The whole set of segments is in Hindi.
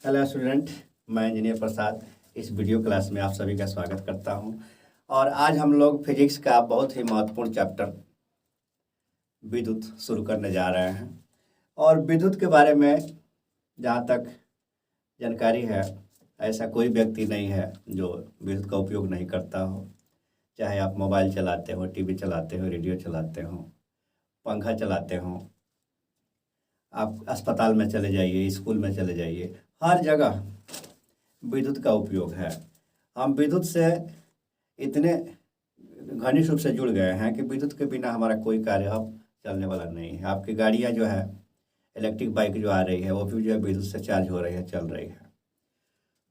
हेलो स्टूडेंट, मैं इंजीनियर प्रसाद इस वीडियो क्लास में आप सभी का स्वागत करता हूं। और आज हम लोग फिजिक्स का बहुत ही महत्वपूर्ण चैप्टर विद्युत शुरू करने जा रहे हैं। और विद्युत के बारे में जहां तक जानकारी है, ऐसा कोई व्यक्ति नहीं है जो विद्युत का उपयोग नहीं करता हो। चाहे आप मोबाइल चलाते हो, टीवी चलाते हो, रेडियो चलाते हो, पंखा चलाते हो, आप अस्पताल में चले जाइए, स्कूल में चले जाइए, हर जगह विद्युत का उपयोग है। हम विद्युत से इतने घनिष्ठ रूप से जुड़ गए हैं कि विद्युत के बिना हमारा कोई कार्य अब चलने वाला नहीं है। आपकी गाड़ियां जो है, इलेक्ट्रिक बाइक जो आ रही है, वो भी जो है विद्युत से चार्ज हो रही है, चल रही है।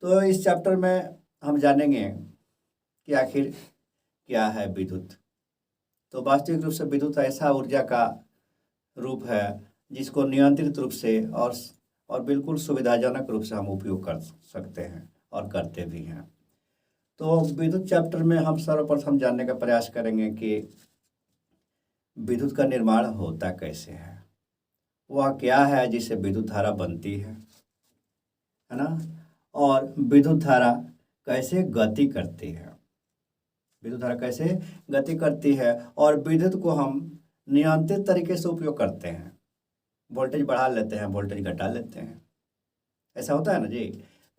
तो इस चैप्टर में हम जानेंगे कि आखिर क्या है विद्युत। तो वास्तविक रूप से विद्युत ऐसा ऊर्जा का रूप है जिसको नियंत्रित रूप से और बिल्कुल सुविधाजनक रूप से हम उपयोग कर सकते हैं और करते भी हैं। तो विद्युत चैप्टर में हम सर्वप्रथम जानने का प्रयास करेंगे कि विद्युत का निर्माण होता कैसे है, वह क्या है जिससे विद्युत धारा बनती है ना, और विद्युत धारा कैसे गति करती है, विद्युत धारा कैसे गति करती है, और विद्युत को हम नियंत्रित तरीके से उपयोग करते हैं। वोल्टेज बढ़ा लेते हैं, वोल्टेज घटा लेते हैं, ऐसा होता है ना जी।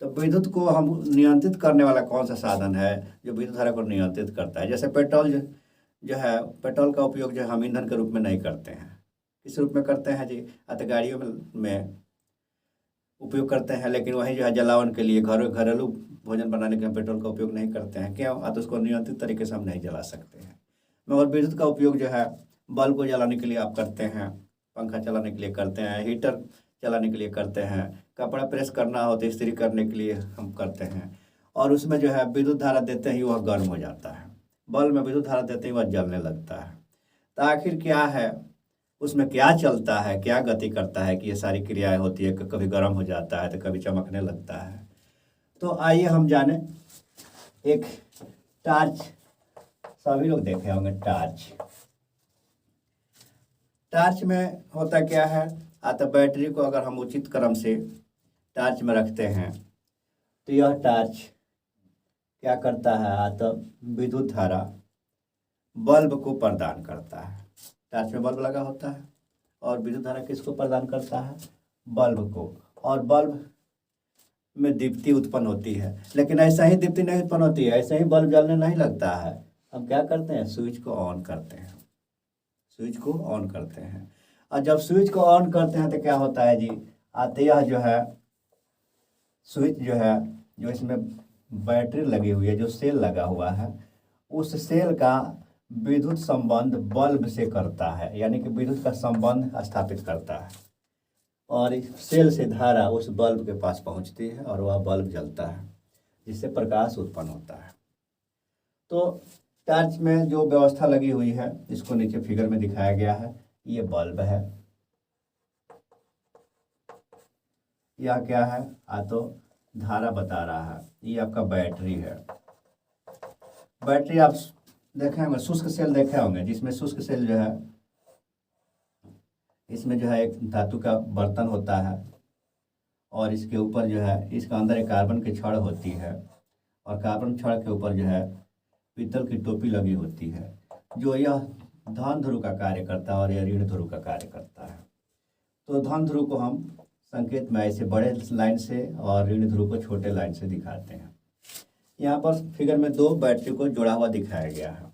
तो विद्युत को हम नियंत्रित करने वाला कौन सा साधन है जो विद्युत धारा को नियंत्रित करता है। जैसे पेट्रोल जो है, पेट्रोल का उपयोग जो है हम ईंधन के रूप में नहीं करते हैं। किस रूप में करते हैं जी? अतः गाड़ियों में उपयोग करते हैं, लेकिन वही जो है जलावन के लिए, घरेलू भोजन बनाने के लिए पेट्रोल का उपयोग नहीं करते हैं। क्यों? अतः उसको नियंत्रित तरीके से हम नहीं जला सकते हैं। मगर विद्युत का उपयोग जो है बल्ब को जलाने के लिए आप करते हैं, पंखा चलाने के लिए करते हैं, हीटर चलाने के लिए करते हैं, कपड़ा प्रेस करना हो तो इस्त्री करने के लिए हम करते हैं। और उसमें जो है विद्युत धारा देते ही वह गर्म हो जाता है, बल्ब में विद्युत धारा देते ही वह जलने लगता है। तो आखिर क्या है उसमें, क्या चलता है, क्या गति करता है कि ये सारी क्रियाएं होती है। कभी गर्म हो जाता है तो कभी चमकने लगता है। तो आइए हम जाने। एक टार्च, सभी लोग देखे होंगे टार्च। टार्च में होता क्या है, तो बैटरी को अगर हम उचित क्रम से टार्च में रखते हैं तो यह टार्च क्या करता है, तो विद्युत धारा बल्ब को प्रदान करता है। टार्च में बल्ब लगा होता है और विद्युत धारा किसको प्रदान करता है? बल्ब को। और बल्ब में दीप्ति उत्पन्न होती है, लेकिन ऐसा ही दीप्ति नहीं उत्पन्न होती है, ऐसे ही बल्ब जलने नहीं लगता है। हम क्या करते हैं? स्विच को ऑन करते हैं, स्विच को ऑन करते हैं। और जब स्विच को ऑन करते हैं तो क्या होता है जी, आते यह जो है स्विच जो है, जो इसमें बैटरी लगी हुई है, जो सेल लगा हुआ है, उस सेल का विद्युत संबंध बल्ब से करता है, यानी कि विद्युत का संबंध स्थापित करता है। और इस सेल से धारा उस बल्ब के पास पहुंचती है और वह बल्ब जलता है, जिससे प्रकाश उत्पन्न होता है। तो टार्च में जो व्यवस्था लगी हुई है, इसको नीचे फिगर में दिखाया गया है। ये बल्ब है, यह क्या है, तो धारा बता रहा है। ये आपका बैटरी है। बैटरी आप देखे होंगे, शुष्क सेल देखे होंगे, जिसमें शुष्क सेल जो है, इसमें जो है एक धातु का बर्तन होता है और इसके ऊपर जो है, इसका अंदर एक कार्बन की छड़ होती है और कार्बन छड़ के ऊपर जो है पीतल की टोपी लगी होती है, जो यह धन ध्रुव का कार्य करता है और यह ऋण ध्रुव का कार्य करता है। तो धन ध्रुव को हम संकेत में ऐसे बड़े लाइन से और ऋण ध्रुव को छोटे लाइन से दिखाते हैं। यहाँ पर फिगर में दो बैटरी को जोड़ा हुआ दिखाया गया है।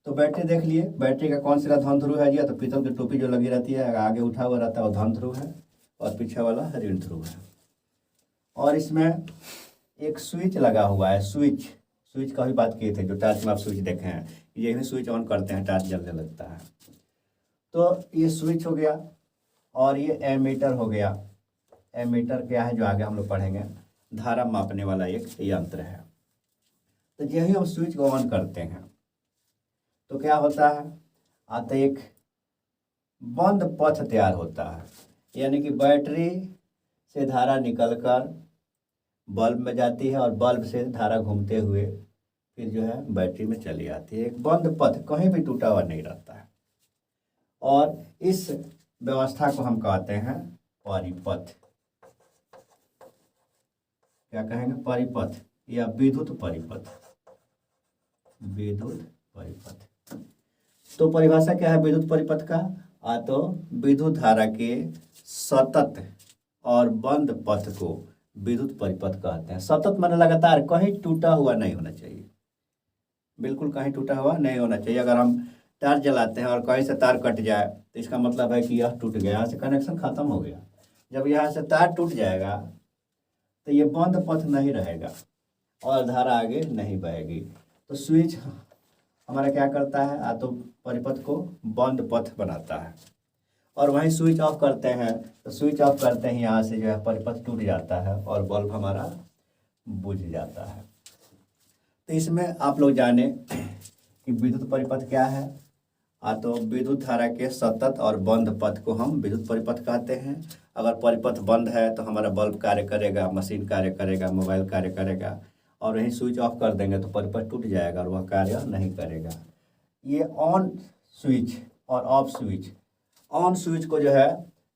तो बैटरी देख लिए, बैटरी का कौन सा धन ध्रुव है जी? तो पीतल की टोपी जो लगी रहती है, आगे उठा हुआ रहता है, वो धन ध्रुव है और पीछे वाला ऋण ध्रुव है। और इसमें एक स्विच लगा हुआ है। स्विच का भी बात किए थे, जो टार्च में आप स्विच देखे हैं, यही स्विच ऑन करते हैं, टार्च जलने लगता है। तो ये स्विच हो गया और ये एमीटर हो गया। एमीटर क्या है, जो आगे हम लोग पढ़ेंगे, धारा मापने वाला एक यंत्र है। तो यही हम स्विच को ऑन करते हैं तो क्या होता है, आता एक बंद पथ तैयार होता है, यानी कि बैटरी से धारा निकलकर बल्ब में जाती है और बल्ब से धारा घूमते हुए फिर जो है बैटरी में चली आती है। एक बंद पथ, कहीं भी टूटा हुआ नहीं रहता है। और इस व्यवस्था को हम कहते हैं परिपथ। क्या कहेंगे, परिपथ या विद्युत परिपथ, विद्युत परिपथ। तो परिभाषा क्या है विद्युत परिपथ का, तो विद्युत धारा के सतत और बंद पथ को विद्युत परिपथ कहते हैं। सतत माने लगातार, कहीं टूटा हुआ नहीं होना चाहिए, बिल्कुल कहीं टूटा हुआ नहीं होना चाहिए। अगर हम तार जलाते हैं और कहीं से तार कट जाए तो इसका मतलब है कि यह टूट गया, यहाँ से कनेक्शन खत्म हो गया। जब यहाँ से तार टूट जाएगा तो ये बंद पथ नहीं रहेगा और धारा आगे नहीं बहेगी। तो स्विच हमारा क्या करता है, तो परिपथ को बंद पथ बनाता है। और वहीं स्विच ऑफ करते हैं तो स्विच ऑफ करते ही यहाँ से जो है परिपथ टूट जाता है और बल्ब हमारा बुझ जाता है। तो इसमें आप लोग जाने कि विद्युत परिपथ क्या है, तो विद्युत धारा के सतत और बंद पथ को हम विद्युत परिपथ कहते हैं। अगर परिपथ बंद है तो हमारा बल्ब कार्य करेगा, मशीन कार्य करेगा, मोबाइल कार्य करेगा, और वहीं स्विच ऑफ कर देंगे तो परिपथ टूट जाएगा और वह कार्य नहीं करेगा। ये ऑन स्विच और ऑफ स्विच, ऑन स्विच को जो है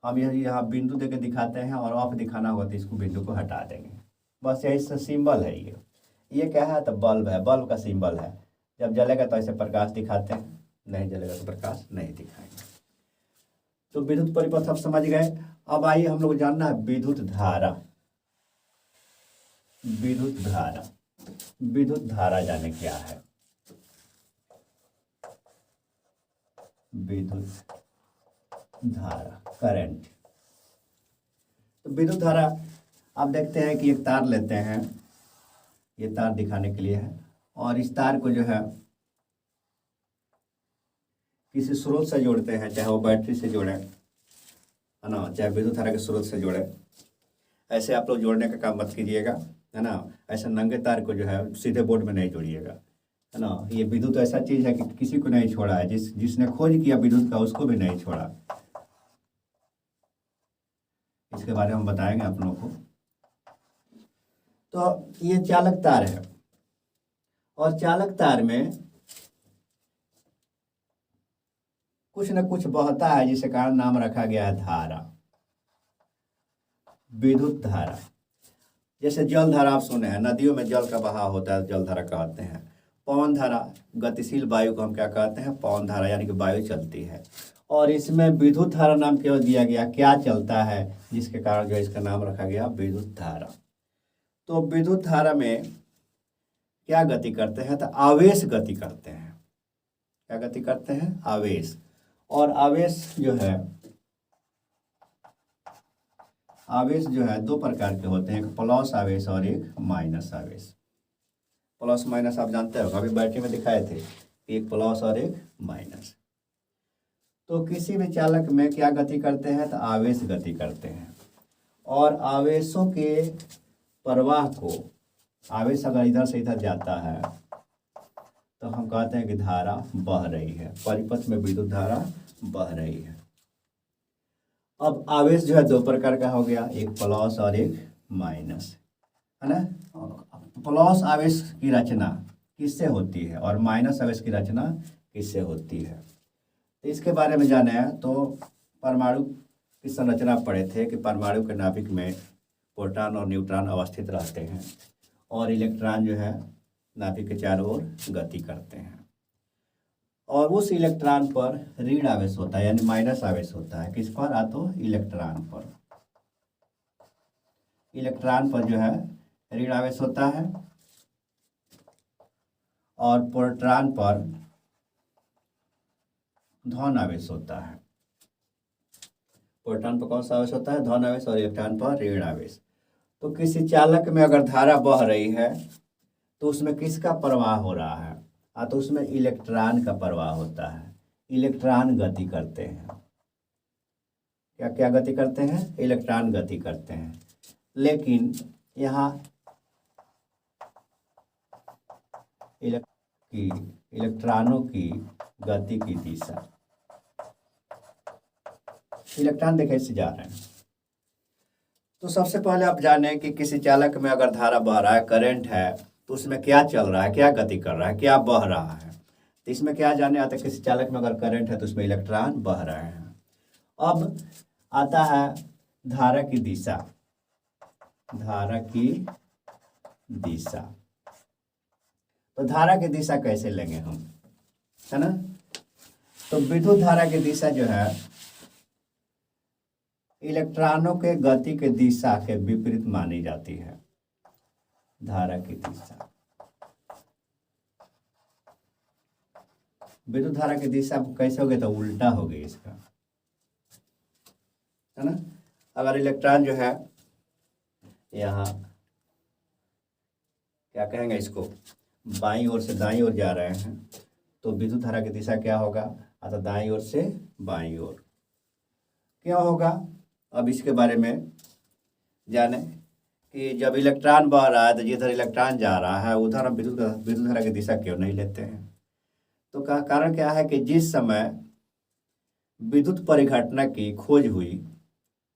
हम यहाँ बिंदु देके दिखाते हैं और ऑफ दिखाना होगा तो इसको बिंदु को हटा देंगे, बस यही से सिंबल है। ये क्या है, तो बल्ब है, बल्ब का सिंबल है। जब जलेगा तो ऐसे प्रकाश दिखाते हैं, नहीं जलेगा तो प्रकाश नहीं दिखाएंगे। तो विद्युत परिपथ आप समझ गए। अब आइए हम लोग जानना है विद्युत धारा। विद्युत धारा, विद्युत धारा जाने क्या है, विद्युत धारा, करंट। तो विद्युत धारा आप देखते हैं कि एक तार लेते हैं, ये तार दिखाने के लिए है, और इस तार को जो है किसी स्रोत से जोड़ते हैं, चाहे वो बैटरी से जोड़े, है ना, चाहे विद्युत धारा के स्रोत से जोड़े। ऐसे आप लोग जोड़ने का काम मत कीजिएगा, है ना। ऐसे नंगे तार को जो है सीधे बोर्ड में नहीं जोड़िएगा, है ना। ये विद्युत ऐसा चीज़ है कि किसी को नहीं छोड़ा है, जिसने खोज किया विद्युत का उसको भी नहीं छोड़ा। इसके बारे में हम बताएंगे आप लोगों को। तो ये चालक तार है, और चालक तार में कुछ न कुछ बहता है, जिसके कारण नाम रखा गया है धारा, विद्युत धारा। जैसे जल धारा आप सुने हैं, नदियों में जल का बहाव होता है, जल धारा कहते हैं। पवन धारा, गतिशील वायु को हम क्या कहते हैं, पवन धारा, यानी कि वायु चलती है। और इसमें विद्युत धारा नाम क्यों दिया गया, क्या चलता है, जिसके कारण जो इसका नाम रखा गया विद्युत धारा। तो विद्युत धारा में क्या गति करते हैं, तो आवेश गति करते हैं। क्या गति करते हैं, आवेश। और आवेश जो है, आवेश जो है दो प्रकार के होते हैं, एक प्लस आवेश और एक माइनस आवेश। प्लस माइनस आप जानते हो, अभी बैटरी में दिखाए थे, एक प्लस और एक माइनस। तो किसी भी चालक में क्या गति करते हैं, तो आवेश गति करते हैं। और आवेशों के प्रवाह को, आवेश अगर इधर से इधर जाता है तो हम कहते हैं कि धारा बह रही है, परिपथ में विद्युत धारा बह रही है। अब आवेश जो है दो प्रकार का हो गया, एक प्लस और एक माइनस, है ना। प्लस आवेश की रचना किससे होती है और माइनस आवेश की रचना किससे होती है, तो इसके बारे में जाने हैं। तो परमाणु की संरचना पढ़े थे कि परमाणु के नाभिक में प्रोटॉन और न्यूट्रॉन अवस्थित रहते हैं, और इलेक्ट्रॉन जो है नाभिक के चारों ओर गति करते हैं। और उस इलेक्ट्रॉन पर ऋण आवेश होता है, यानी माइनस आवेश होता है। किस पर, तो इलेक्ट्रॉन पर। इलेक्ट्रॉन पर जो है ऋण आवेश होता है, और प्रोटॉन पर धन आवेश होता है। प्रोटॉन पर कौन सा आवेश होता है, धन आवेश, और इलेक्ट्रॉन पर ऋण आवेश। तो किसी चालक में अगर धारा बह रही है तो उसमें किसका प्रवाह हो रहा है, तो उसमें इलेक्ट्रॉन का प्रवाह होता है। इलेक्ट्रॉन गति करते हैं, क्या क्या गति करते हैं, इलेक्ट्रॉन गति करते हैं। लेकिन यहाँ इलेक्ट्रॉनों की गति की दिशा, इलेक्ट्रॉन देखे इससे जा रहे हैं। तो सबसे पहले आप जानें कि किसी चालक में अगर धारा बह रहा है, करंट है, तो उसमें क्या चल रहा है, क्या गति कर रहा है, क्या बह रहा है। तो इसमें क्या जाने आता है, किसी चालक में अगर करंट है तो उसमें इलेक्ट्रॉन बह रहे हैं। अब आता है धारा की दिशा, धारा की दिशा। तो धारा की दिशा कैसे लेंगे हम, है ना। तो विद्युत धारा की दिशा जो है इलेक्ट्रॉनों के गति के दिशा के विपरीत मानी जाती है। धारा की दिशा, विद्युत धारा की दिशा कैसे होगी, तो उल्टा हो गई इसका, है ना। अगर इलेक्ट्रॉन जो है यहाँ क्या कहेंगे इसको, बाईं ओर से दाईं ओर जा रहे हैं, तो विद्युत धारा की दिशा क्या होगा, अतः दाईं ओर से बाईं ओर। क्यों होगा, अब इसके बारे में जाने कि जब इलेक्ट्रॉन बह रहा है तो जिधर इलेक्ट्रॉन जा रहा है उधर हम विद्युत धारा की दिशा क्यों नहीं लेते हैं। तो का कारण क्या है कि जिस समय विद्युत परिघटना की खोज हुई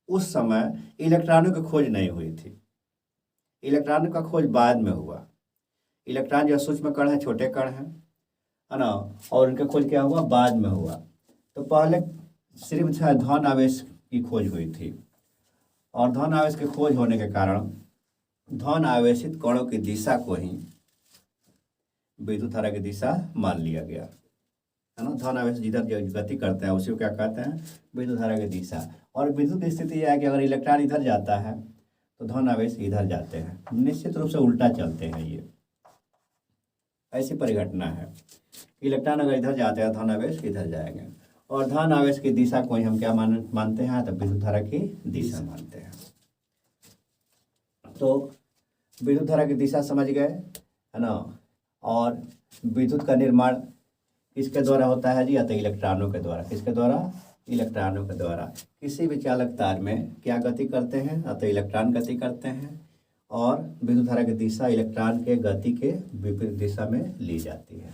उस समय इलेक्ट्रॉनों की खोज नहीं हुई थी, इलेक्ट्रॉनों का खोज बाद में हुआ। इलेक्ट्रॉन जो सूक्ष्म कण है, छोटे कण है ना, और उनका खोज क्या हुआ, बाद में हुआ। तो पहले सिर्फ धन आवेश की खोज हुई थी, और धन आवेश की खोज होने के कारण धन आवेशित कणों की दिशा को ही विद्युत धारा की दिशा मान लिया गया, है ना। धन आवेश जिधर गति करते हैं उसी को क्या कहते हैं, विद्युत धारा की दिशा। और विद्युत की स्थिति यह है कि अगर इलेक्ट्रॉन इधर जाता है तो धन आवेश इधर जाते हैं, निश्चित रूप से उल्टा चलते हैं। ये ऐसी परिघटना है, इलेक्ट्रॉन अगर इधर जाते हैं धन आवेश इधर जाएंगे, और धन आवेश की दिशा को ही हम क्या मानते हैं, तो विद्युत धारा की दिशा मानते हैं। तो विद्युत धारा की दिशा समझ गए, है ना। और विद्युत का निर्माण किसके द्वारा होता है जी, अतः इलेक्ट्रॉनों के द्वारा। किसके द्वारा, इलेक्ट्रॉनों के द्वारा। किसी भी चालक तार में क्या गति करते हैं, अतः इलेक्ट्रॉन गति करते हैं, और विद्युत धारा की दिशा इलेक्ट्रॉन के गति के विपरीत दिशा में ली जाती है।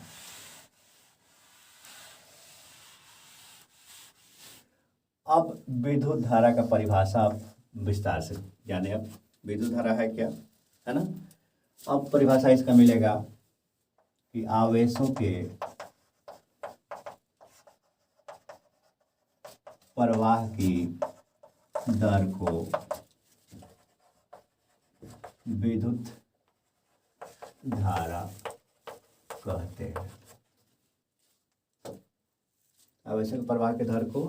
अब विद्युत धारा का परिभाषा विस्तार से जाने। अब विद्युत धारा है क्या, है ना। अब परिभाषा इसका मिलेगा कि आवेशों के प्रवाह की दर को विद्युत धारा कहते हैं। आवेशों प्रवाह के दर को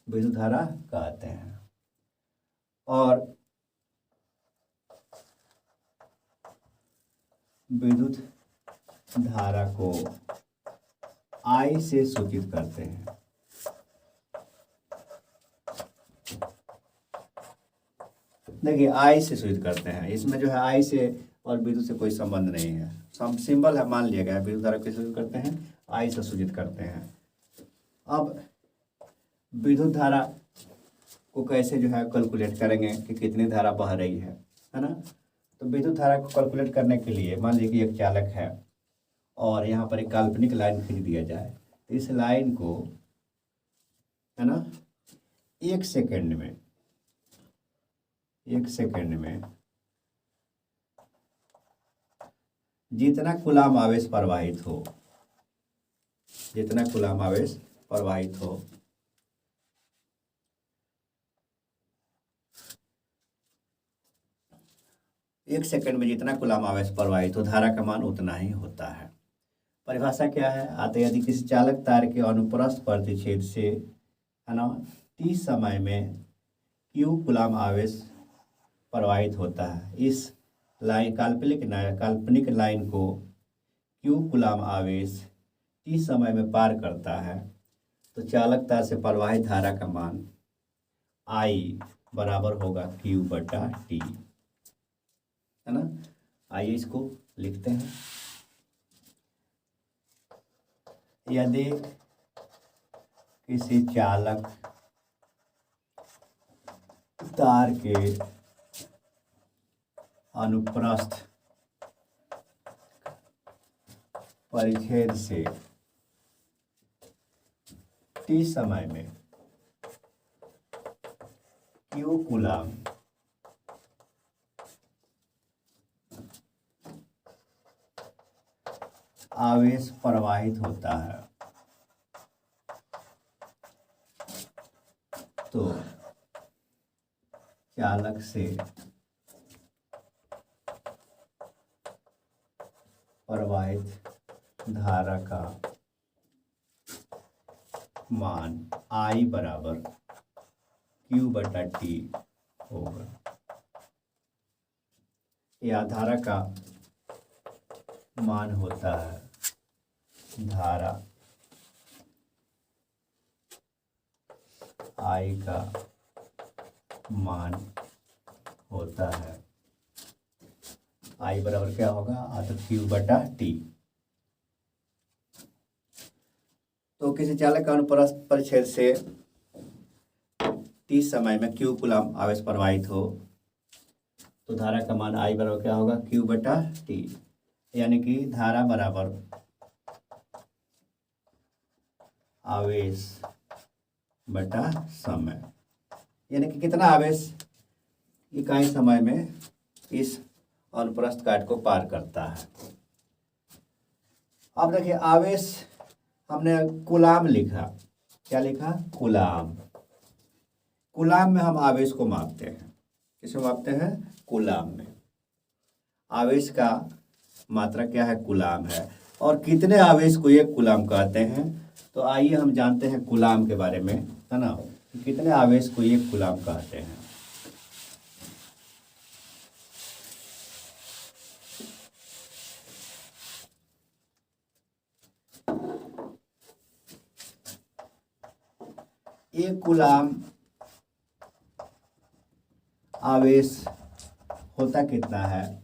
विद्युत धारा कहते हैं। और विद्युत धारा को I से सूचित करते हैं। देखिए I से सूचित करते हैं, इसमें जो है I से और विद्युत से कोई संबंध नहीं है, सिंबल है, मान लिया गया है। विद्युत धारा कैसे सूचित करते हैं, I से सूचित करते हैं। अब विद्युत धारा को कैसे जो है कैलकुलेट करेंगे कि कितनी धारा बह रही है ना। तो विद्युत धारा को कैलकुलेट करने के लिए मान लीजिए कि एक चालक है और यहाँ पर एक काल्पनिक लाइन खींच दिया जाए, तो इस लाइन को, है ना, एक सेकंड में जितना कूलाम आवेश प्रवाहित हो, एक सेकंड में जितना कूलाम आवेश प्रवाहित हो, धारा का मान उतना ही होता है। परिभाषा क्या है, आते यदि किसी चालक तार के अनुप्रस्थ प्रतिच्छेद से, है ना, t समय में q कूलाम आवेश प्रवाहित होता है। इस लाइन काल्पनिक लाइन को q कूलाम आवेश t समय में पार करता है, तो चालक तार से प्रवाहित धारा का मान I बराबर होगा q/t, है ना। आइए इसको लिखते हैं। यदि किसी चालक तार के अनुप्रस्थ परिच्छेद से t समय में q कूलाम आवेश प्रवाहित होता है, तो चालक से प्रवाहित धारा का मान I बराबर Q/T होगा। यह धारा का मान होता है, धारा I का मान होता है I बराबर क्या होगा, तो Q/T। तो किसी चालक का अनुप्रस्थ परिच्छेद से t समय में Q कूलम आवेश प्रवाहित हो तो धारा का मान I बराबर क्या होगा, Q/T। यानी कि धारा बराबर आवेश बटा समय, यानी कि कितना आवेश इकाई समय में इस अनुप्रस्थ काट को पार करता है। अब देखिए आवेश हमने कूलाम लिखा, क्या लिखा, कूलाम। कूलाम में हम आवेश को मापते हैं, किसमें मापते हैं, कूलाम में। आवेश का मात्रा क्या है, कूलाम है। और कितने आवेश को एक कूलाम कहते हैं, तो आइए हम जानते हैं कूलाम के बारे में, है ना, कितने आवेश को एक कूलाम कहते हैं। एक कूलाम आवेश होता कितना है,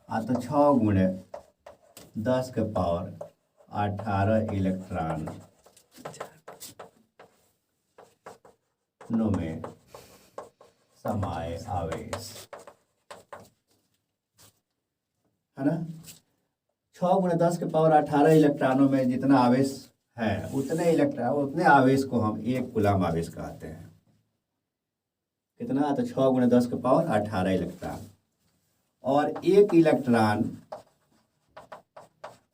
तो 6×10⁻18 इलेक्ट्रॉन में समाये आवेश, है ना। 6×10⁻18 इलेक्ट्रॉनों में जितना आवेश है उतने आवेश को हम एक कूलाम आवेश कहते हैं। कितना, तो 6×10⁻18 इलेक्ट्रॉन। और एक इलेक्ट्रॉन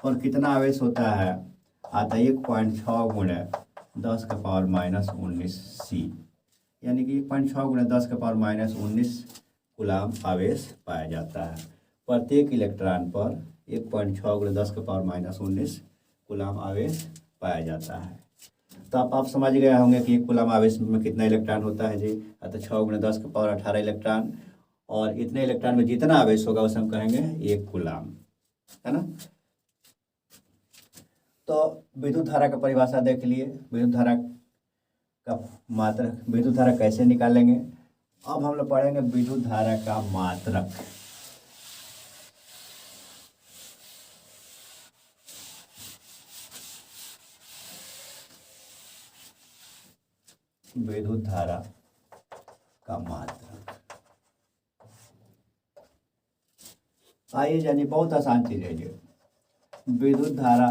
और कितना आवेश होता है, आता 1.6×10⁻−19 C, यानी कि 1.6×10⁻−19 कूलाम आवेश पाया जाता है। प्रत्येक इलेक्ट्रॉन पर 1.6×10⁻−19 कूलाम आवेश पाया जाता है। तो आप समझ गए होंगे कि एक कूलाम आवेश में कितना इलेक्ट्रॉन होता है जी, तो 6×10⁻18 इलेक्ट्रॉन। और इतने इलेक्ट्रॉन में जितना आवेश होगा उसे हम कहेंगे एक कूलाम, है ना। तो विद्युत धारा का परिभाषा देख लिए, विद्युत धारा का मात्रक, विद्युत धारा कैसे निकालेंगे। अब हम लोग पढ़ेंगे विद्युत धारा का मात्रक। विद्युत धारा का मात्रक, आइए जानिए, बहुत आसान चीज है ये। विद्युत धारा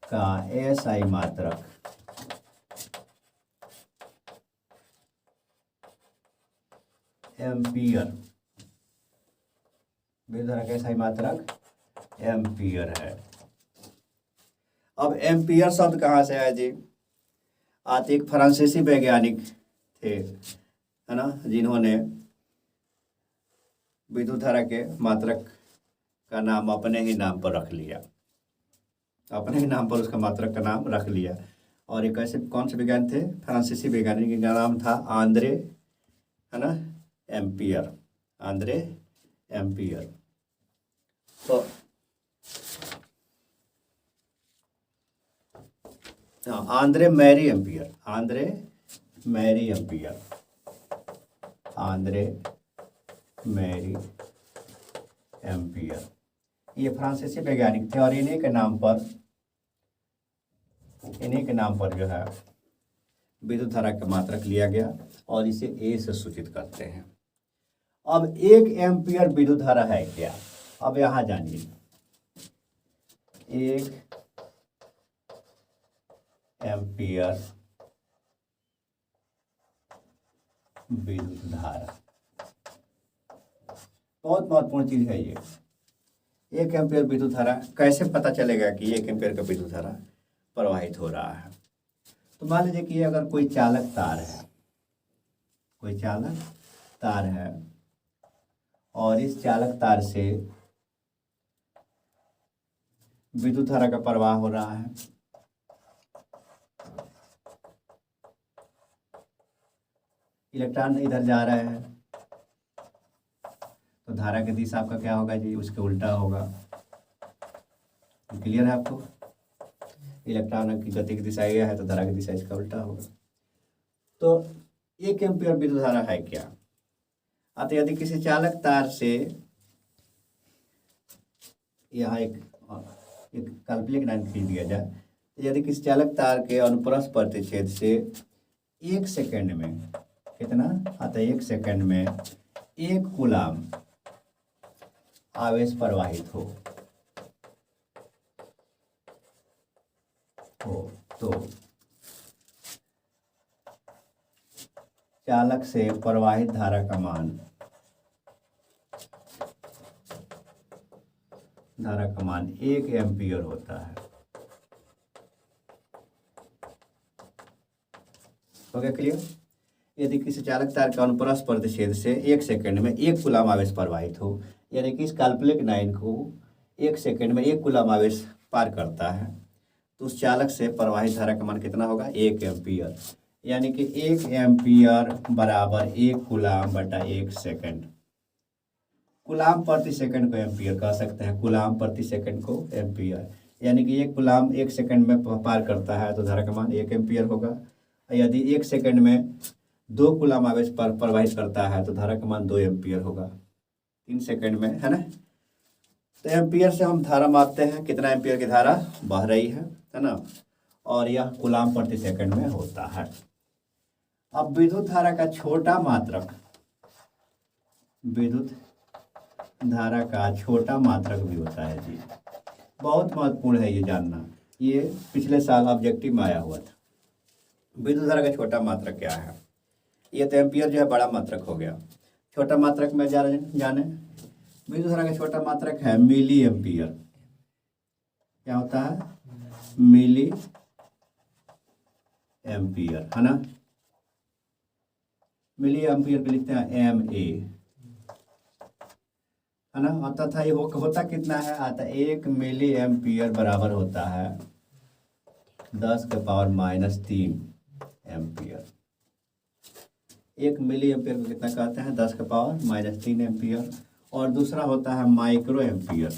का SI मात्रक एम्पियर, विद्युत धारा का SI मात्रक एम्पियर है। अब एम्पियर शब्द कहाँ से आया जी, आते एक फ्रांसीसी वैज्ञानिक थे, है ना, जिन्होंने विद्युत धारा के मात्रक का नाम अपने ही नाम पर रख लिया, अपने ही नाम पर उसका मात्रक का नाम रख लिया। और एक ऐसे कौन से वैज्ञानिक थे, फ्रांसीसी वैज्ञानिक, जिनका नाम था आंद्रे, है ना, एम्पियर, आंद्रे एम्पियर। तो Andre Marie ampere, Andre Marie ampere, Andre Marie ampere, ये फ्रांसीसी वैज्ञानिक थे। और इन्हीं के नाम पर जो है विद्युत धारा का मात्रक लिया गया और इसे ए से सूचित करते हैं। अब 1 एम्पियर विद्युत धारा है क्या, अब यहां जानिए, 1 एम्पियर विद्युत धारा, बहुत महत्वपूर्ण चीज है ये। 1 एम्पियर विद्युत धारा कैसे पता चलेगा कि 1 एम्पियर का विद्युत धारा प्रवाहित हो रहा है। तो मान लीजिए कि अगर कोई चालक तार है, कोई चालक तार है और इस चालक तार से विद्युत धारा का प्रवाह हो रहा है। इलेक्ट्रॉन इधर जा रहे हैं तो धारा की दिशा आपका क्या होगा जी, उसके उल्टा होगा। क्लियर है आपको? इलेक्ट्रॉन की गति की दिशा यह है तो धारा की दिशा इसका उल्टा होगा। तो 1 एम्पीयर विद्युत धारा है क्या? अतः यदि किसी चालक तार से यहाँ एक काल्पनिक लाइन खींच दिया जाए, तो यदि किसी चालक तार के अनुप्रस्थ प्रतिच्छेद से 1 सेकंड में कितना अतः 1 सेकंड में 1 कूलाम आवेश प्रवाहित हो तो चालक से प्रवाहित धारा का मान 1 एम्पीयर होता है। हो गया क्लियर? यदि किसी चालक तार का अनुप्रस्थ प्रतिच्छेद से 1 सेकंड में 1 कूलाम आवेश प्रवाहित हो, यानी कि इस काल्पनिक लाइन को 1 सेकंड में 1 कूलाम आवेश पार करता है, तो उस चालक से प्रवाहित धारा का मान कितना होगा? 1 एम्पीयर। यानी कि 1 एम्पीयर बराबर 1 कूलाम बटा 1 सेकंड। कूलाम प्रति सेकंड को एम्पीयर कह सकते हैं, कूलाम प्रति सेकंड को एम्पीयर। यानी कि 1 कूलाम 1 सेकंड में पार करता है तो धारा का मान 1 एम्पीयर होगा। यदि 1 सेकंड में 2 कूलाम आवेश प्रवाहित करता है तो धारा का मान 2 एम्पीयर होगा। 3 सेकंड में, है ना? तो एम्पीयर से हम धारा मापते हैं, कितना एम्पीयर की धारा बह रही है ना? और यह कूलाम प्रति सेकंड में होता है। अब विद्युत धारा का छोटा मात्रक, विद्युत धारा का छोटा मात्रक भी होता है जी। बहुत महत्वपूर्ण है ये जानना, ये पिछले साल ऑब्जेक्टिव में आया हुआ था। विद्युत धारा का छोटा मात्रक क्या है? ये तो एम्पीयर जो है बड़ा मात्रक हो गया, छोटा मात्रक में जाने विद्युत धारा का छोटा मात्रक है मिली एम्पीयर। क्या होता है? मिली एम्पीयर, है ना? मिली एम्पीयर को लिखते हैं MA, है ना? तथा ये होता कितना है? आता 1 मिली एम्पीयर बराबर होता है 10⁻³ एम्पीयर। 1 मिली एम्पीयर को कितना कहते हैं? 10⁻³ एम्पीयर। और दूसरा होता है माइक्रो एम्पीयर,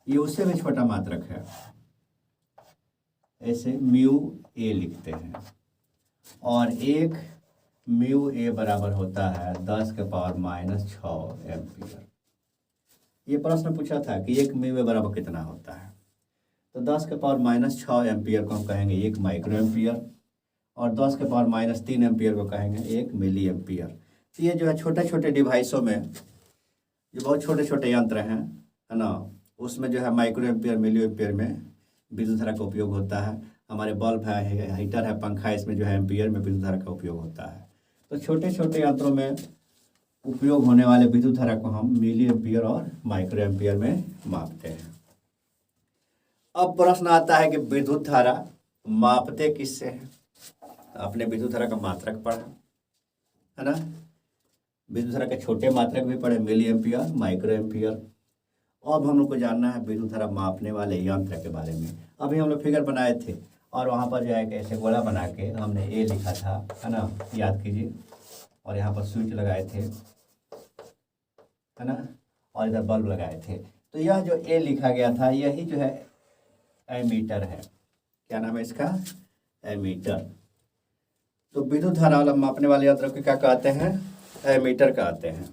ये उससे भी छोटा मात्रक है, ऐसे μA लिखते हैं। और 1 μA बराबर होता है 10⁻⁶ एम्पीयर। ये प्रश्न पूछा था कि 1 μA बराबर कितना होता है, तो 10⁻⁶ एम्पीयर को हम कहेंगे 1 माइक्रो एम्पीयर, और 10⁻³ एम्पीयर को कहेंगे 1 मिली एम्पीयर। तो ये जो है छोटे छोटे डिवाइसों में, जो बहुत छोटे छोटे यंत्र हैं, है ना, उसमें जो है माइक्रो एम्पीयर मिली एम्पीयर में विद्युत धारा का उपयोग होता है। हमारे बल्ब है, हीटर है, पंखा, इसमें जो है एम्पीयर में विद्युत धारा का उपयोग होता है। तो छोटे छोटे यंत्रों में उपयोग होने वाले विद्युत धारा को हम मिली एम्पीयर और माइक्रो एम्पीयर में मापते हैं। अब प्रश्न आता है कि विद्युत धारा मापते किससे हैं? आपने विद्युत धारा का मात्रक पढ़ा, है ना? विद्युत धारा के छोटे मात्रक भी पढ़े, मिली एम्पीयर, माइक्रो एम्पीयर। अब हम लोग को जानना है विद्युत धारा मापने वाले यंत्र के बारे में। अभी हम लोग फिगर बनाए थे और वहाँ पर जो है ऐसे गोला बना के हमने ए लिखा था, है ना, याद कीजिए। और यहाँ पर स्विच लगाए थे, है ना, और इधर बल्ब लगाए थे। तो यह जो ए लिखा गया था यही जो है एमीटर है। क्या नाम है इसका? एमीटर। तो विद्युत धारा वाला मापने वाले यंत्र को क्या कहते हैं? एमीटर कहते हैं।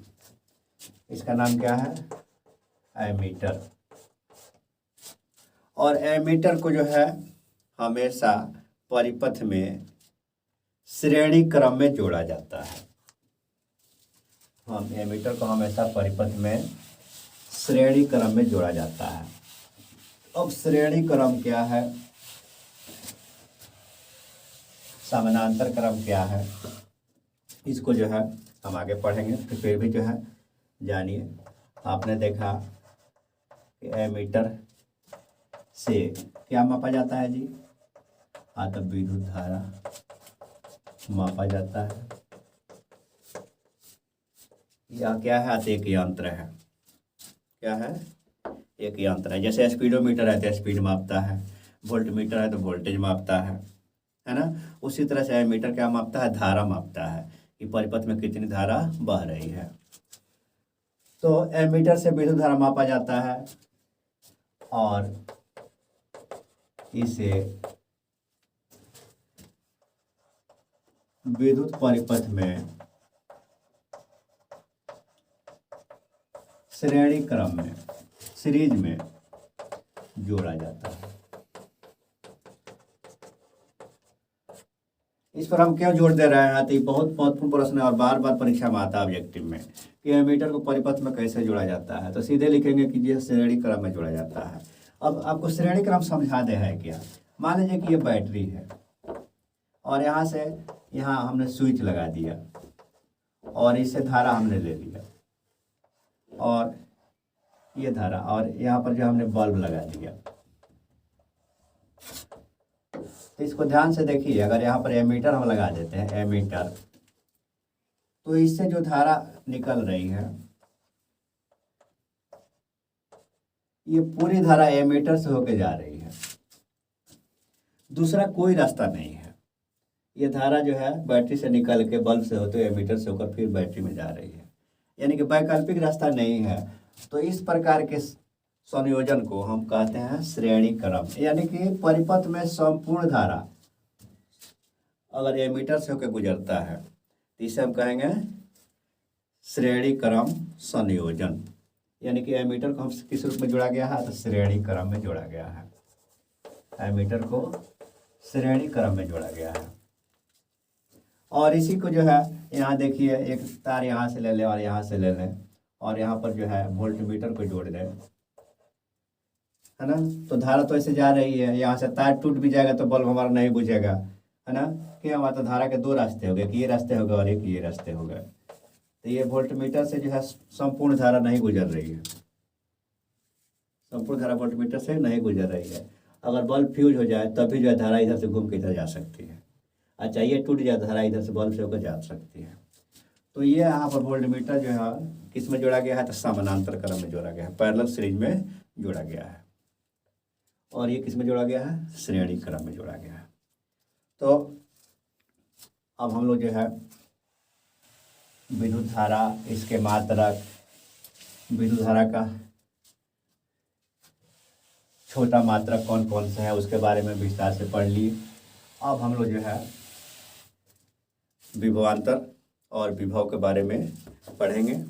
इसका नाम क्या है? एमीटर। और एमीटर को जो है हमेशा परिपथ में श्रेणी क्रम में जोड़ा जाता है। हम एमीटर को हमेशा परिपथ में श्रेणी क्रम में जोड़ा जाता है। अब श्रेणी क्रम क्या है, समानांतर क्रम क्या है, इसको जो है हम आगे पढ़ेंगे। तो फिर भी जो है जानिए, आपने देखा कि एमीटर से क्या मापा जाता है जी? तो विद्युत धारा मापा जाता है। यह क्या है? एक यंत्र है। क्या है? एक यंत्र है। जैसे स्पीडोमीटर है तो स्पीड मापता है, वोल्ट मीटर है तो वोल्टेज मापता है ना। उसी तरह से एमीटर क्या मापता है, धारा मापता है कि परिपथ में कितनी धारा बह रही है। तो एमीटर से विद्युत धारा मापा जाता है और इसे विद्युत परिपथ में श्रेणी क्रम में सीरीज में जोड़ा जाता है। इस पर हम क्यों जोड़ दे रहे हैं, तो ये बहुत महत्वपूर्ण प्रश्न है और बार बार परीक्षा में आता है ऑब्जेक्टिव में कि एमीटर को परिपथ में कैसे जोड़ा जाता है। तो सीधे लिखेंगे कि ये श्रेणी क्रम में जोड़ा जाता है। अब आपको श्रेणी क्रम समझा दे है क्या। मान लीजिए कि ये बैटरी है और यहाँ से यहाँ हमने स्विच लगा दिया और इससे धारा हमने ले लिया और ये धारा, और यहाँ पर जो हमने बल्ब लगा दिया। तो इसको ध्यान से देखिए, अगर यहाँ पर एमीटर हम लगा देते हैं एमीटर, तो इससे जो धारा निकल रही है ये पूरी धारा एमीटर से होके जा रही है, दूसरा कोई रास्ता नहीं है। ये धारा जो है बैटरी से निकल के बल्ब से होते हुए एमीटर से होकर फिर बैटरी में जा रही है, यानी कि वैकल्पिक रास्ता नहीं है। तो इस प्रकार के संयोजन को हम कहते हैं श्रेणी क्रम, यानी कि परिपथ में संपूर्ण धारा अगर एमीटर से होकर गुजरता है तो इसे हम कहेंगे श्रेणी क्रम संयोजन। यानी कि एमीटर को हम किस रूप में जोड़ा गया है, तो श्रेणी क्रम में जोड़ा गया है। एमीटर को श्रेणी क्रम में जोड़ा गया है। और इसी को जो है यहाँ देखिए, एक तार यहाँ से ले लें और यहाँ से ले लें और यहाँ पर जो है वोल्ट मीटर को जोड़ दें, है ना। तो धारा तो ऐसे जा रही है, यहाँ से तार टूट भी जाएगा तो बल्ब हमारा नहीं बुझेगा, है ना। क्या हुआ, तो धारा के दो रास्ते हो गए, कि ये रास्ते हो गए और एक ये रास्ते हो गए। तो ये वोल्ट मीटर से जो है संपूर्ण धारा नहीं गुजर रही है, संपूर्ण धारा वोल्ट मीटर से नहीं गुजर रही है। अगर बल्ब फ्यूज हो जाए तब भी जो है धारा इधर से घूम के इधर जा सकती है। अच्छा, ये टूट जाए धारा इधर से बल्ब से होकर जा सकती है। तो ये यहाँ पर वोल्ट मीटर जो है किस में जोड़ा गया है, तो समानांतर क्रम में जोड़ा गया है, पैरेलल सीरीज में जोड़ा गया है। और ये किस में जोड़ा गया है, श्रेणी क्रम में जोड़ा गया है। तो अब हम लोग जो है विद्युत धारा, इसके मात्रक, विद्युत धारा का छोटा मात्रक कौन कौन से है उसके बारे में विस्तार से पढ़ लिए। अब हम लोग जो है विभवांतर और विभव के बारे में पढ़ेंगे।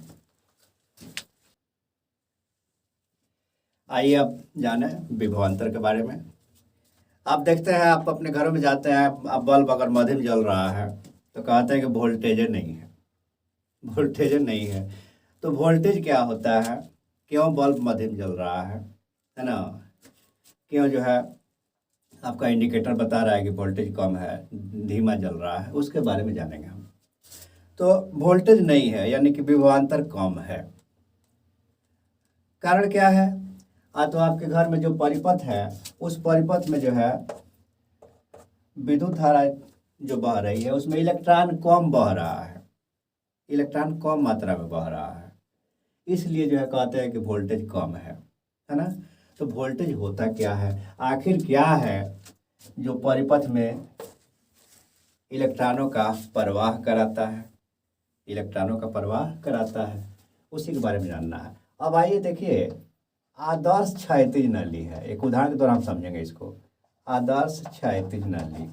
आइए अब जाने विभवांतर के बारे में। आप देखते हैं, आप अपने घरों में जाते हैं, अब बल्ब अगर मध्यम जल रहा है तो कहते हैं कि वोल्टेज नहीं है, वोल्टेज नहीं है। तो वोल्टेज क्या होता है, क्यों बल्ब मध्यम जल रहा है ना, क्यों जो है आपका इंडिकेटर बता रहा है कि वोल्टेज कम है, धीमा जल रहा है, उसके बारे में जानेंगे हम। तो वोल्टेज नहीं है यानी कि विभवांतर कम है। कारण क्या है, तो आपके घर में जो परिपथ है उस परिपथ में जो है विद्युत धारा जो बह रही है उसमें इलेक्ट्रॉन कम बह रहा है, इलेक्ट्रॉन कम मात्रा में बह रहा है, इसलिए जो है कहते हैं कि वोल्टेज कम है ना। तो वोल्टेज होता क्या है, आखिर क्या है जो परिपथ में इलेक्ट्रॉनों का प्रवाह कराता है, इलेक्ट्रॉनों का प्रवाह कराता है, उसी के बारे में जानना है। अब आइए देखिए, आदर्श क्षैतिज नली है, एक उदाहरण के द्वारा हम समझेंगे इसको। आदर्श क्षैतिज नली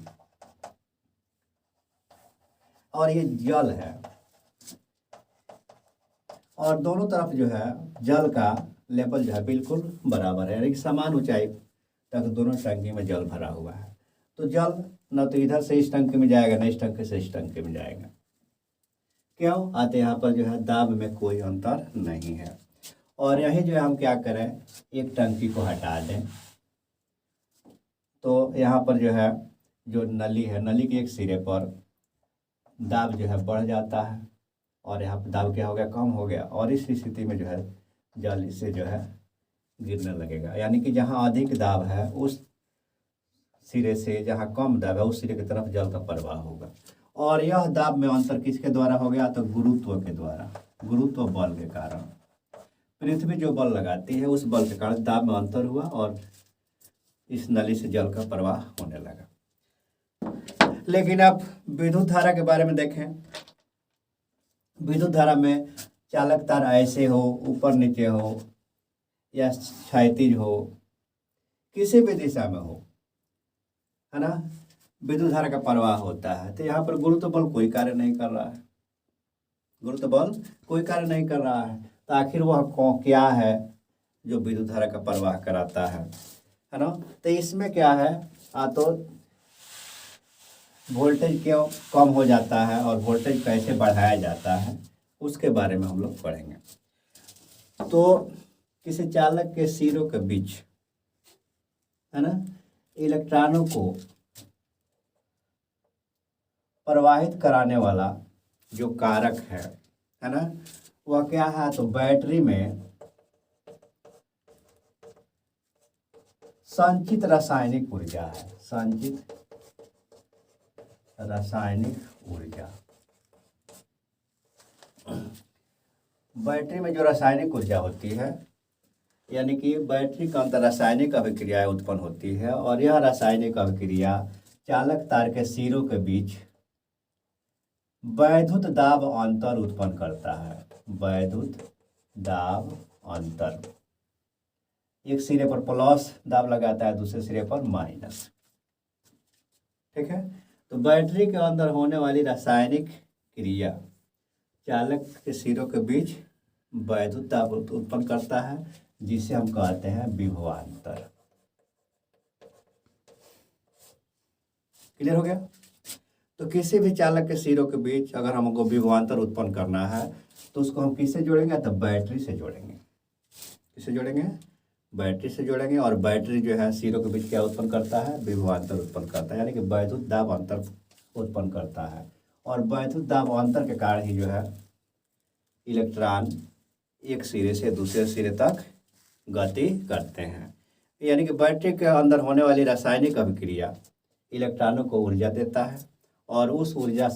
और ये जल है और दोनों तरफ जो है जल का लेवल जो है बिल्कुल बराबर है, यानी समान ऊंचाई तक दोनों टंकी में जल भरा हुआ है। तो जल न तो इधर से इस टंकी में जाएगा न इस टंकी से इस टंकी में जाएगा। क्यों आते, यहाँ पर जो है दाब में कोई अंतर नहीं है। और यही जो है हम क्या करें, एक टंकी को हटा दें तो यहाँ पर जो है जो नली है, नली के एक सिरे पर दाब जो है बढ़ जाता है और यहाँ पर दाब क्या हो गया, कम हो गया। और इस स्थिति में जो है जल इससे जो है गिरने लगेगा, यानी कि जहाँ अधिक दाब है उस सिरे से, जहाँ कम दाब है उस सिरे की तरफ जल का प्रवाह होगा। और यह दाब में अंतर किसके द्वारा हो गया, तो गुरुत्व के द्वारा, गुरुत्व बल के कारण। पृथ्वी जो बल लगाती है उस बल के कारण दाब में अंतर हुआ और इस नली से जल का प्रवाह होने लगा। लेकिन आप विद्युत धारा के बारे में देखें, विद्युत धारा में चालक तार ऐसे हो, ऊपर नीचे हो या क्षैतिज हो, किसी भी दिशा में हो, है ना, विद्युत धारा का प्रवाह होता है। तो यहाँ पर गुरुत्व बल कोई कार्य नहीं कर रहा है, गुरुत्व बल कोई कार्य नहीं कर रहा है। तो आखिर वह क्या है जो विद्युत धारा का प्रवाह कराता है ना। तो इसमें क्या है, तो वोल्टेज क्यों कम हो जाता है और वोल्टेज कैसे बढ़ाया जाता है उसके बारे में हम लोग पढ़ेंगे। तो किसी चालक के सिरों के बीच, है ना, इलेक्ट्रॉनों को प्रवाहित कराने वाला जो कारक है ना, वह क्या है, तो बैटरी में संचित रासायनिक ऊर्जा है, संचित रासायनिक ऊर्जा। बैटरी में जो रासायनिक ऊर्जा होती है, यानी कि बैटरी के अंदर रासायनिक अभिक्रियाएं उत्पन्न होती है और यह रासायनिक अभिक्रिया चालक तार के सिरों के बीच वैद्युत दाब अंतर उत्पन्न करता है। वैद्युत दाब अंतर, एक सिरे पर प्लस दाब लगाता है, दूसरे सिरे पर माइनस। ठीक है, तो बैटरी के अंदर होने वाली रासायनिक क्रिया चालक के सिरों के बीच वैद्युत दाब उत्पन्न करता है, जिसे हम कहते हैं विभवांतर। क्लियर हो गया। तो किसी भी चालक के सिरों के बीच अगर हमको विभवांतर उत्पन्न करना है तो उसको हम किससे जोड़ेंगे, तो बैटरी से जोड़ेंगे। किससे जोड़ेंगे, बैटरी से जोड़ेंगे। और बैटरी जो है सिरों के बीच क्या उत्पन्न करता है, विभवांतर उत्पन्न करता है, यानी कि वैद्युत दाब अंतर उत्पन्न करता है। और वैद्युत दाब अंतर के कारण ही जो है इलेक्ट्रॉन एक सिरे से दूसरे सिरे तक गति करते हैं। यानी कि बैटरी के अंदर होने वाली रासायनिक अभिक्रिया इलेक्ट्रॉनों को ऊर्जा देता है और उस ऊर्जा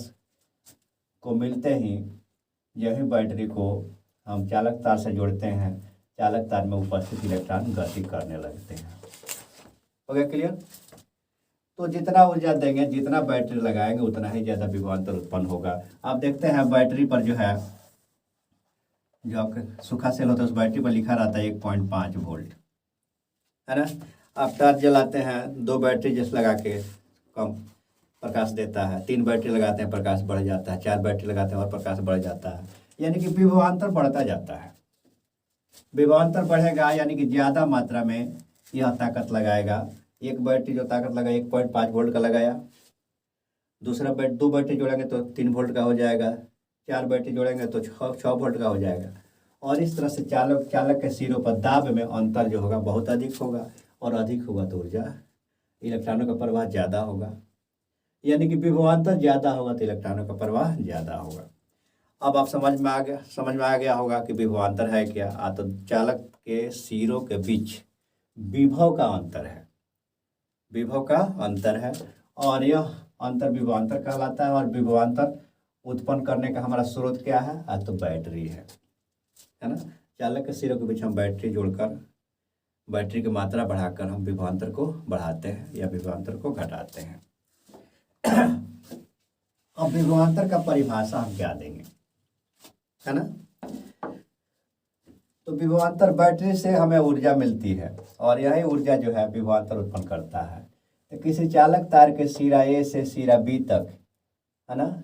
को मिलते ही यही बैटरी को हम चालक तार से जोड़ते हैं, चालक तार में उपस्थित इलेक्ट्रॉन गति करने लगते हैं। हो गया क्लियर। तो जितना ऊर्जा देंगे, जितना बैटरी लगाएंगे, उतना ही ज़्यादा विभवांतर उत्पन्न होगा। आप देखते हैं बैटरी पर जो है, जो आपका सूखा सेल होता है उस बैटरी पर लिखा रहता है 1.5 वोल्ट, है ना। आप टॉर्च जलाते हैं, 2 बैटरी जैसे लगा के कम प्रकाश देता है, 3 बैटरी लगाते हैं प्रकाश बढ़ जाता है, 4 बैटरी लगाते हैं और प्रकाश बढ़ जाता है, यानी कि विभवांतर बढ़ता जाता है। विभवांतर बढ़ेगा यानी कि ज़्यादा मात्रा में यह ताकत लगाएगा। एक बैटरी जो ताकत लगा 1.5 वोल्ट का लगाया, दूसरा 2 बैटरी जोड़ेंगे तो 3 वोल्ट का हो जाएगा, 4 बैटरी जोड़ेंगे तो 6 वोल्ट का हो जाएगा। और इस तरह से चालक के सिरों पर दाब में अंतर जो होगा बहुत अधिक होगा, और अधिक होगा तो ऊर्जा इलेक्ट्रॉनों का प्रवाह ज़्यादा होगा, यानी कि विभवांतर ज़्यादा होगा तो इलेक्ट्रॉनों का प्रवाह ज़्यादा होगा। अब आप समझ में आ गया होगा कि विभवांतर है क्या। तो चालक के सिरों के बीच विभव का अंतर है, विभव का अंतर है, और यह अंतर विभवांतर कहलाता है। और विभवांतर उत्पन्न करने का हमारा स्रोत क्या है, तो बैटरी है ना। चालक के सिरों के बीच हम बैटरी जोड़कर बैटरी की मात्रा बढ़ाकर हम विभवांतर को बढ़ाते हैं या विभवांतर को घटाते हैं। अब विभवांतर का परिभाषा हम क्या देंगे, है ना। तो विभवांतर बैटरी से हमें ऊर्जा मिलती है और यही ऊर्जा जो है विभवांतर उत्पन्न करता है। तो किसी चालक तार के सिरा ए से सिरा बी तक, है ना,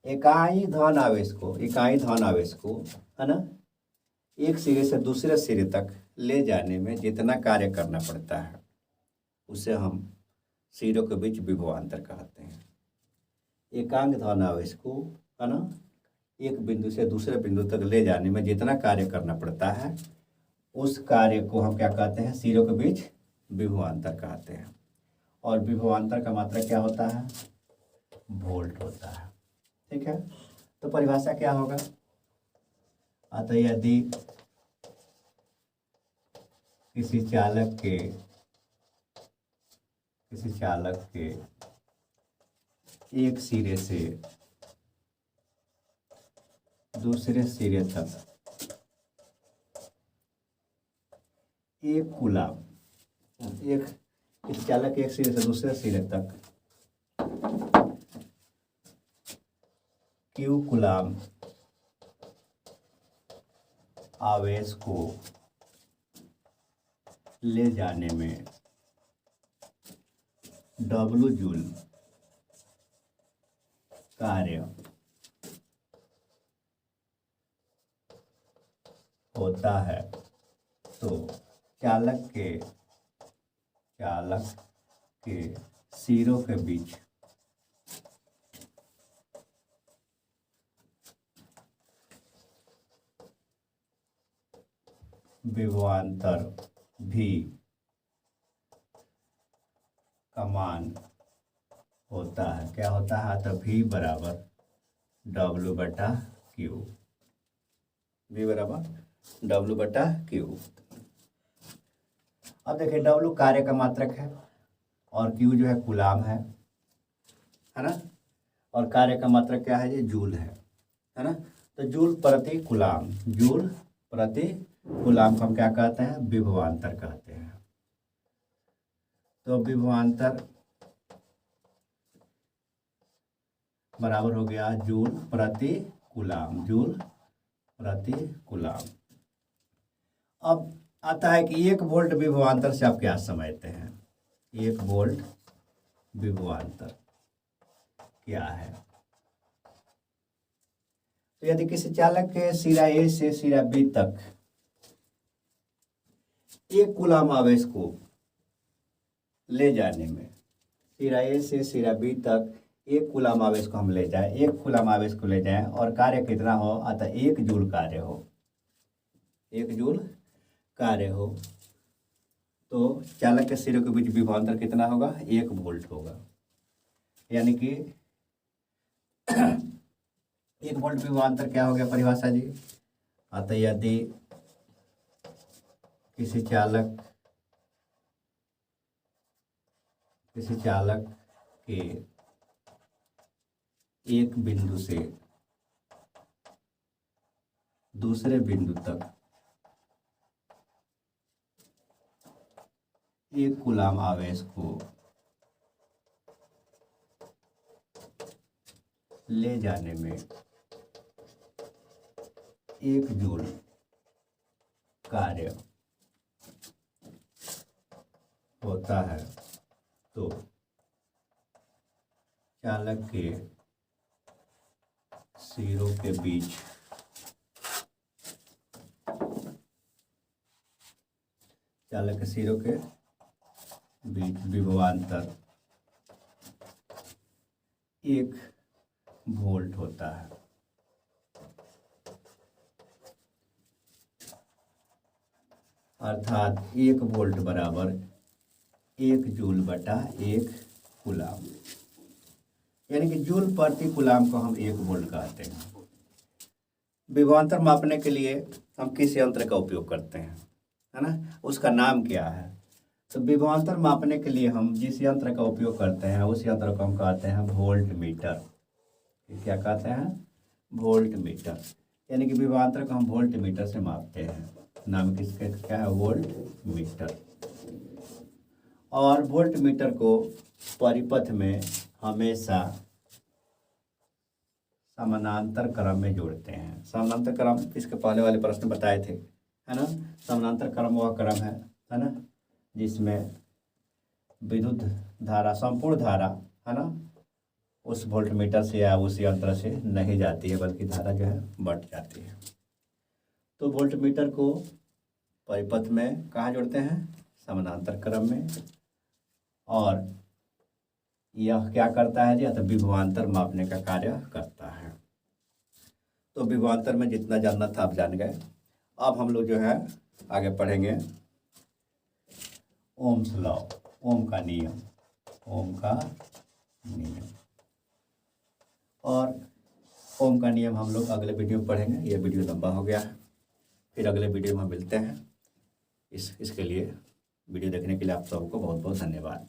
इकाई धन आवेश को, है ना, एक सिरे से दूसरे सिरे तक ले जाने में जितना कार्य करना पड़ता है उसे हम सिरों के बीच विभवांतर कहते हैं। एकांक धन आवेश को, है ना, एक बिंदु से दूसरे बिंदु तक ले जाने में जितना कार्य करना पड़ता है उस कार्य को हम क्या कहते हैं, सिरों के बीच विभवांतर कहते हैं। और विभवांतर का मात्रा क्या होता है, वोल्ट होता है। ठीक है, तो परिभाषा क्या होगा, अतः यदि किसी चालक के एक सिरे से दूसरे सिरे तक एक कूलाम, एक इस चालक के एक सिरे से दूसरे सिरे तक क्यू कूलाम आवेश को ले जाने में W जूल कार्य होता है, तो चालक के सिरों के बीच विभवांतर भी समान होता है। क्या होता है? तो V बराबर W/Q, V बराबर W/Q। अब देखिए W कार्य का मात्रक है और Q जो है कूलाम है ना, और कार्य का मात्रक क्या है? ये जूल है ना। तो जूल प्रति कूलाम, जूल प्रति कूलाम को हम क्या कहते हैं? विभवांतर कहते हैं। तो विभवांतर बराबर हो गया जूल प्रति कूलाम, जूल प्रति कूलाम। अब आता है कि 1 वोल्ट विभवांतर से आप क्या समझते हैं? 1 वोल्ट विभवांतर क्या है? तो यदि किसी चालक के सिरा ए से सिरा बी तक 1 कूलाम आवेश को ले जाने में, सिरा ए से सिरा बी तक 1 कूलाम आवेश को हम ले जाएं, 1 कूलाम आवेश को ले जाएं और कार्य कितना हो? अतः 1 जूल कार्य हो, 1 जूल कार्य हो, तो चालक के सिरों के बीच विभवांतर कितना होगा? 1 वोल्ट होगा। यानी कि 1 वोल्ट विभवांतर क्या हो गया परिभाषा जी? अतः यदि किसी चालक के एक बिंदु से दूसरे बिंदु तक 1 कूलाम आवेश को ले जाने में 1 जूल कार्य होता है, तो चालक के सिरों के बीच विभवांतर 1 वोल्ट होता है। अर्थात 1 वोल्ट बराबर 1 जूल बटा 1 कूलाम, यानी कि जूल प्रति कूलाम को हम 1 वोल्ट कहते हैं। विभवांतर मापने के लिए हम किस यंत्र का उपयोग करते हैं, है ना? उसका नाम क्या है? तो विभवांतर मापने के लिए हम जिस यंत्र का उपयोग करते हैं उस यंत्र को हम कहते हैं वोल्ट मीटर। क्या कहते हैं? Volt meter. यानी कि विभवांतर को हम वोल्ट मीटर से मापते हैं। नाम किसका क्या है? Volt meter. और वोल्ट मीटर को परिपथ में हमेशा समानांतर क्रम में जोड़ते हैं। समानांतर क्रम इसके पहले वाले प्रश्न बताए थे, है ना? समानांतर क्रम वह क्रम है ना, जिसमें विद्युत धारा, संपूर्ण धारा, है ना, उस वोल्ट मीटर से या उस यंत्र से नहीं जाती है, बल्कि धारा जो है बढ़ जाती है। तो वोल्ट मीटर को परिपथ में कहाँ जोड़ते हैं? समानांतर क्रम में। और यह क्या करता है जी? तो विभवांतर मापने का कार्य करता है। तो विभवांतर में जितना जानना था आप जान गए। अब हम लोग जो है आगे पढ़ेंगे ओम्स लॉ, ओम का नियम, ओम का नियम। और ओम का नियम हम लोग अगले वीडियो में पढ़ेंगे। यह वीडियो लंबा हो गया है, फिर अगले वीडियो में हम मिलते हैं। इसके लिए वीडियो देखने के लिए आप सबको बहुत बहुत धन्यवाद।